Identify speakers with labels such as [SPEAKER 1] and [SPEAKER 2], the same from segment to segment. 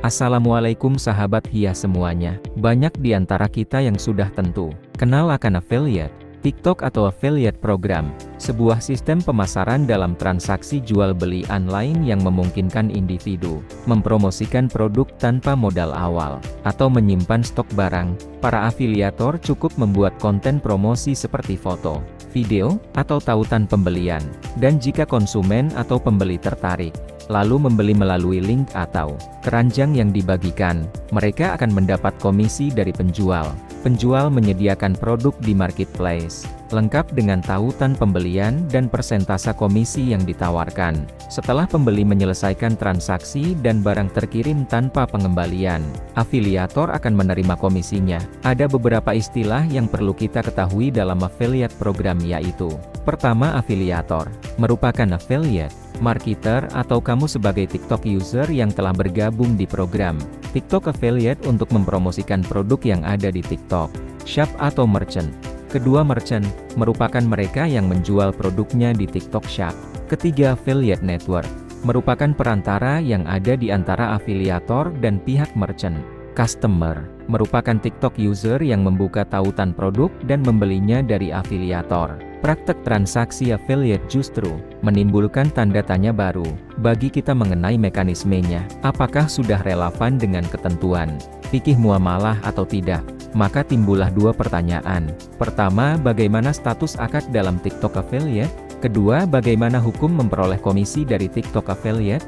[SPEAKER 1] Assalamualaikum sahabat hias semuanya. Banyak di antara kita yang sudah tentu kenal akan affiliate, TikTok atau affiliate program, sebuah sistem pemasaran dalam transaksi jual beli online yang memungkinkan individu mempromosikan produk tanpa modal awal, atau menyimpan stok barang. Para afiliator cukup membuat konten promosi seperti foto, video, atau tautan pembelian, dan jika konsumen atau pembeli tertarik, lalu membeli melalui link atau keranjang yang dibagikan, mereka akan mendapat komisi dari penjual. Penjual menyediakan produk di marketplace, lengkap dengan tautan pembelian dan persentase komisi yang ditawarkan. Setelah pembeli menyelesaikan transaksi dan barang terkirim tanpa pengembalian, afiliator akan menerima komisinya. Ada beberapa istilah yang perlu kita ketahui dalam affiliate program, yaitu: pertama, afiliator merupakan affiliate marketer atau kamu sebagai TikTok user yang telah bergabung di program TikTok Affiliate untuk mempromosikan produk yang ada di TikTok Shop atau merchant. Kedua, merchant merupakan mereka yang menjual produknya di TikTok Shop. Ketiga, affiliate network merupakan perantara yang ada di antara afiliator dan pihak merchant. Customer merupakan TikTok user yang membuka tautan produk dan membelinya dari afiliator. Praktek transaksi affiliate justru menimbulkan tanda tanya baru bagi kita mengenai mekanismenya. Apakah sudah relevan dengan ketentuan fikih muamalah atau tidak? Maka timbullah dua pertanyaan. Pertama, bagaimana status akad dalam TikTok Affiliate? Kedua, bagaimana hukum memperoleh komisi dari TikTok Affiliate?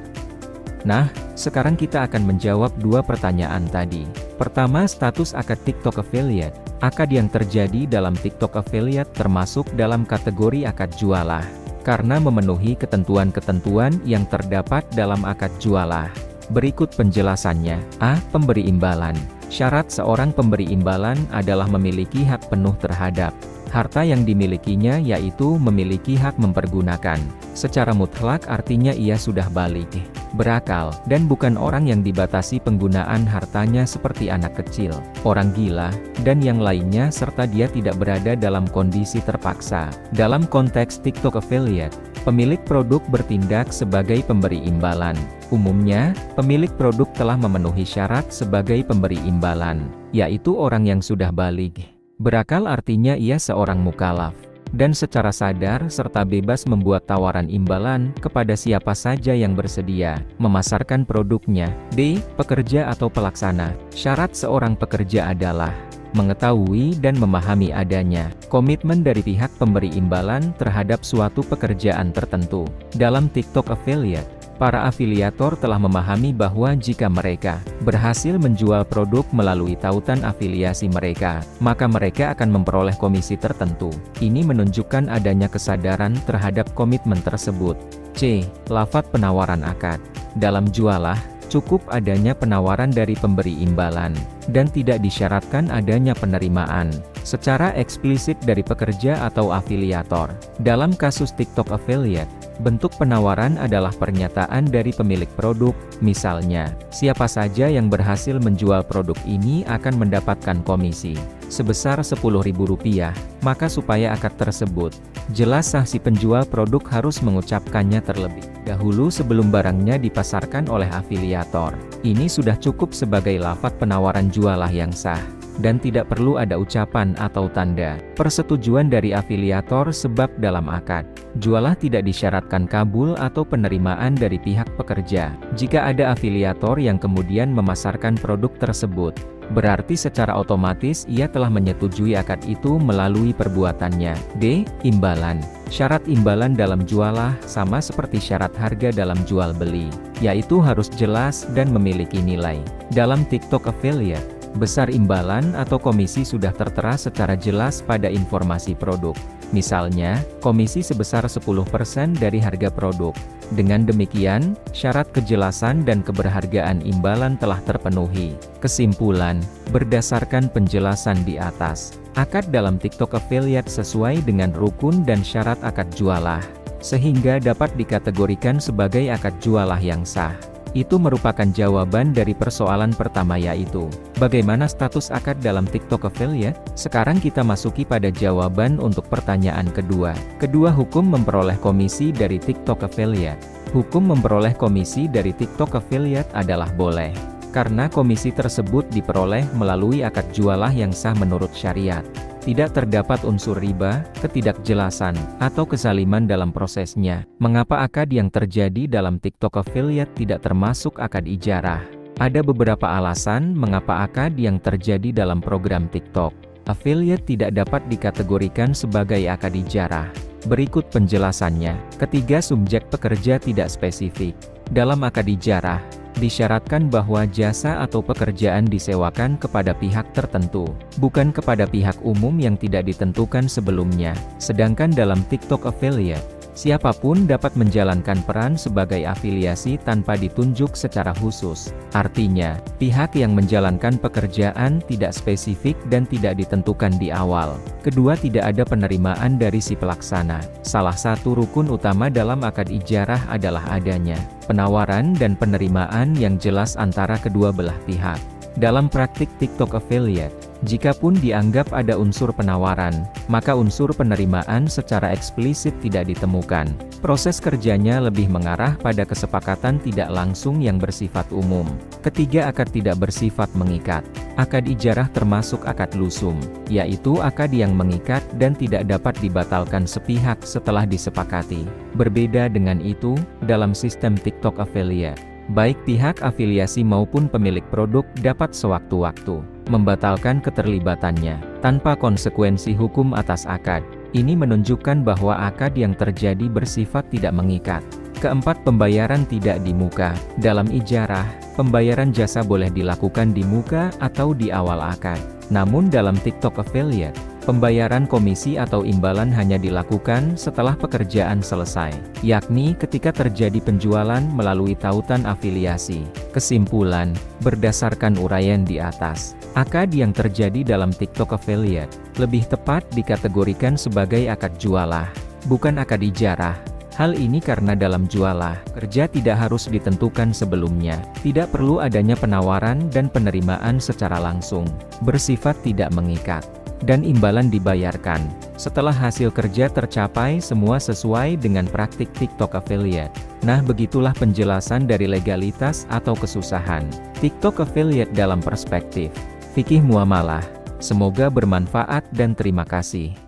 [SPEAKER 1] Nah, sekarang kita akan menjawab dua pertanyaan tadi. Pertama, status akad TikTok Affiliate. Akad yang terjadi dalam TikTok Affiliate termasuk dalam kategori akad jualah, karena memenuhi ketentuan-ketentuan yang terdapat dalam akad jualah. Berikut penjelasannya. A. Pemberi imbalan. Syarat seorang pemberi imbalan adalah memiliki hak penuh terhadap harta yang dimilikinya, yaitu memiliki hak mempergunakan secara mutlak, artinya ia sudah baligh, berakal, dan bukan orang yang dibatasi penggunaan hartanya seperti anak kecil, orang gila, dan yang lainnya, serta dia tidak berada dalam kondisi terpaksa. Dalam konteks TikTok Affiliate, pemilik produk bertindak sebagai pemberi imbalan. Umumnya, pemilik produk telah memenuhi syarat sebagai pemberi imbalan, yaitu orang yang sudah baligh. Berakal artinya ia seorang mukallaf, dan secara sadar serta bebas membuat tawaran imbalan kepada siapa saja yang bersedia memasarkan produknya. D. Pekerja atau pelaksana. Syarat seorang pekerja adalah mengetahui dan memahami adanya komitmen dari pihak pemberi imbalan terhadap suatu pekerjaan tertentu. Dalam TikTok Affiliate, para afiliator telah memahami bahwa jika mereka berhasil menjual produk melalui tautan afiliasi mereka, maka mereka akan memperoleh komisi tertentu. Ini menunjukkan adanya kesadaran terhadap komitmen tersebut. C. Lafaz penawaran akad. Dalam jualah, cukup adanya penawaran dari pemberi imbalan, dan tidak disyaratkan adanya penerimaan secara eksplisit dari pekerja atau afiliator. Dalam kasus TikTok Affiliate, bentuk penawaran adalah pernyataan dari pemilik produk, misalnya, siapa saja yang berhasil menjual produk ini akan mendapatkan komisi sebesar Rp10.000, maka supaya akad tersebut jelas sah, si penjual produk harus mengucapkannya terlebih dahulu sebelum barangnya dipasarkan oleh afiliator. Ini sudah cukup sebagai lafaz penawaran jualah yang sah, dan tidak perlu ada ucapan atau tanda persetujuan dari afiliator, sebab dalam akad jualah tidak disyaratkan kabul atau penerimaan dari pihak pekerja. Jika ada afiliator yang kemudian memasarkan produk tersebut, berarti secara otomatis ia telah menyetujui akad itu melalui perbuatannya. D. Imbalan. Syarat imbalan dalam jualah sama seperti syarat harga dalam jual beli, yaitu harus jelas dan memiliki nilai. Dalam TikTok Affiliate, besar imbalan atau komisi sudah tertera secara jelas pada informasi produk. Misalnya, komisi sebesar 10% dari harga produk. Dengan demikian, syarat kejelasan dan keberhargaan imbalan telah terpenuhi. Kesimpulan, berdasarkan penjelasan di atas, akad dalam TikTok Affiliate sesuai dengan rukun dan syarat akad jualah, sehingga dapat dikategorikan sebagai akad jualah yang sah. Itu merupakan jawaban dari persoalan pertama, yaitu bagaimana status akad dalam TikTok Affiliate. Sekarang kita masuki pada jawaban untuk pertanyaan kedua. Kedua, hukum memperoleh komisi dari TikTok Affiliate. Hukum memperoleh komisi dari TikTok Affiliate adalah boleh. karena komisi tersebut diperoleh melalui akad jualah yang sah menurut syariat. Tidak terdapat unsur riba, ketidakjelasan, atau kezaliman dalam prosesnya. Mengapa akad yang terjadi dalam TikTok Affiliate tidak termasuk akad ijarah? Ada beberapa alasan mengapa akad yang terjadi dalam program TikTok Affiliate tidak dapat dikategorikan sebagai akad ijarah. Berikut penjelasannya. Ketiga, subjek pekerja tidak spesifik. Dalam akad ijarah, disyaratkan bahwa jasa atau pekerjaan disewakan kepada pihak tertentu, bukan kepada pihak umum yang tidak ditentukan sebelumnya. Sedangkan dalam TikTok Affiliate, siapapun dapat menjalankan peran sebagai afiliasi tanpa ditunjuk secara khusus. Artinya, pihak yang menjalankan pekerjaan tidak spesifik dan tidak ditentukan di awal. Kedua, tidak ada penerimaan dari si pelaksana. Salah satu rukun utama dalam akad ijarah adalah adanya penawaran dan penerimaan yang jelas antara kedua belah pihak. Dalam praktik TikTok Affiliate, jikapun dianggap ada unsur penawaran, maka unsur penerimaan secara eksplisit tidak ditemukan. Proses kerjanya lebih mengarah pada kesepakatan tidak langsung yang bersifat umum. Ketiga, akad tidak bersifat mengikat. Akad ijarah termasuk akad lusum, yaitu akad yang mengikat dan tidak dapat dibatalkan sepihak setelah disepakati. Berbeda dengan itu, dalam sistem TikTok Affiliate, baik pihak afiliasi maupun pemilik produk dapat sewaktu-waktu membatalkan keterlibatannya, tanpa konsekuensi hukum atas akad. Ini menunjukkan bahwa akad yang terjadi bersifat tidak mengikat. Keempat, pembayaran tidak di muka. Dalam ijarah, pembayaran jasa boleh dilakukan di muka atau di awal akad. Namun dalam TikTok Affiliate, pembayaran komisi atau imbalan hanya dilakukan setelah pekerjaan selesai, yakni ketika terjadi penjualan melalui tautan afiliasi. Kesimpulan, berdasarkan uraian di atas, akad yang terjadi dalam TikTok Affiliate lebih tepat dikategorikan sebagai akad jualah, bukan akad ijarah. Hal ini karena dalam jualah, kerja tidak harus ditentukan sebelumnya, tidak perlu adanya penawaran dan penerimaan secara langsung, bersifat tidak mengikat, dan imbalan dibayarkan setelah hasil kerja tercapai semua sesuai dengan praktik TikTok Affiliate. Nah, begitulah penjelasan dari legalitas atau kesusahan TikTok Affiliate dalam perspektif fikih muamalah. Semoga bermanfaat dan terima kasih.